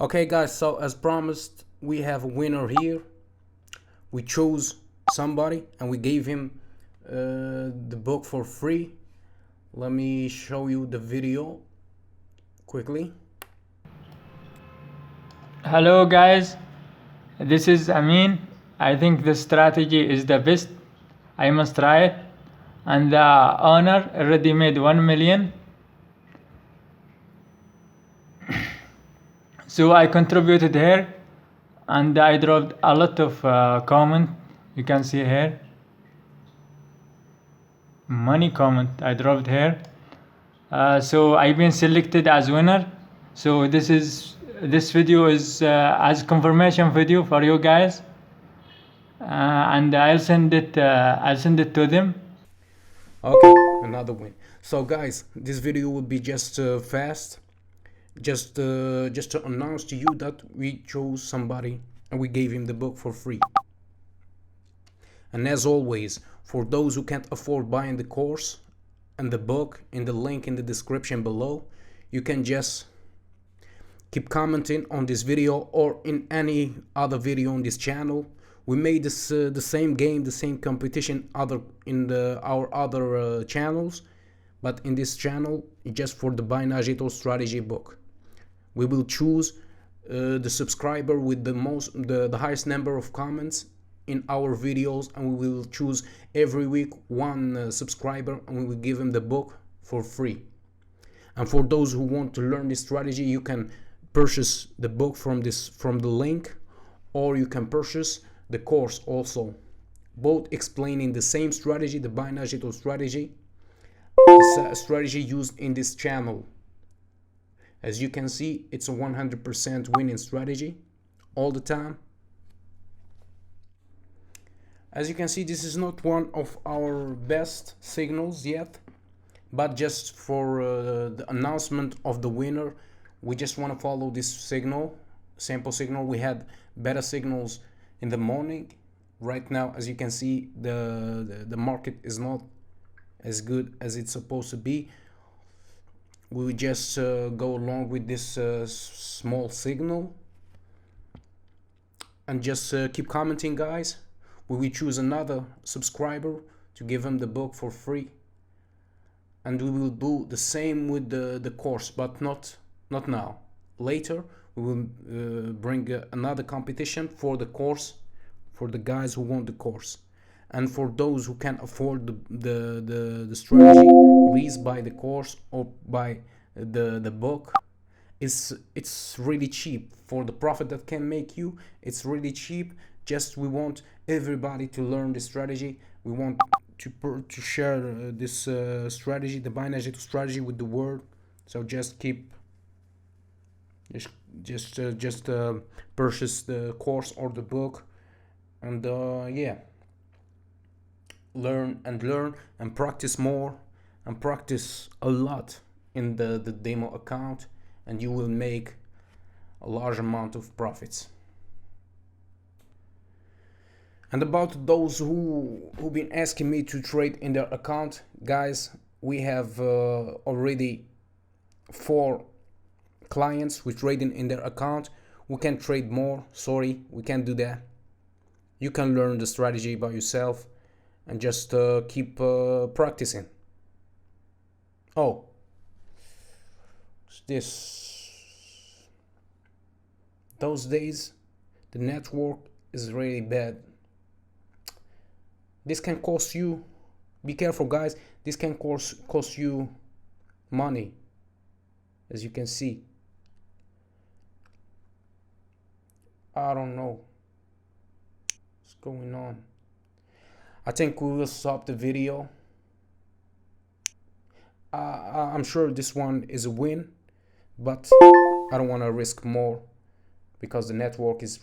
Okay guys, so as promised, we have a winner here. We chose somebody and we gave him the book for free. Let me show you the video quickly. Hello guys, this is Amin. I think the strategy is the best. I must try it. And the owner already made 1 million. So I contributed here and I dropped a lot of comment. You can see here. Money comment I dropped here. So I've been selected as winner. So this video is as confirmation video for you guys. And I'll send it to them. Okay, another win. So guys, this video will be just fast, just to announce to you that we chose somebody and we gave him the book for free. And as always, for those who can't afford buying the course and the book, in the link in the description below, you can just keep commenting on this video or in any other video on this channel. We made this the same game, the same competition our other channels, but in this channel just for the Buy Now Digital Strategy book. We will choose the subscriber with the highest number of comments in our videos, and we will choose every week one subscriber and we will give him the book for free. And for those who want to learn this strategy, you can purchase the book from the link, or you can purchase the course also, both explaining the same strategy, the Buy Now Digital strategy, the strategy used in this channel. As you can see, it's a 100% winning strategy all the time. As you can see, this is not one of our best signals yet, but just for the announcement of the winner, we just want to follow this sample signal. We had better signals in the morning. Right now, as you can see, the market is not as good as it's supposed to be. We will just go along with this small signal and just keep commenting, guys. We will choose another subscriber to give him the book for free, and we will do the same with the course, but not now. Later we will bring another competition for the course, for the guys who want the course. And for those who can't afford the strategy, please buy the course or buy the book. It's really cheap for the profit that can make you. It's really cheap. Just we want everybody to learn this strategy. We want to share this strategy, the Buy Now Digital strategy, with the world. So just keep purchase the course or the book, and yeah, learn and practice more and practice a lot in the demo account, and you will make a large amount of profits. And about those who've been asking me to trade in their account, guys, we have already 4 clients who trading in their account. We can trade more. Sorry, we can't do that. You can learn the strategy by yourself and just keep practicing. Oh, those days the network is really bad. This can cost you, be careful guys, this can cost you money, as you can see. I don't know what's going on. I think we will stop the video. I'm sure this one is a win, but I don't want to risk more because the network is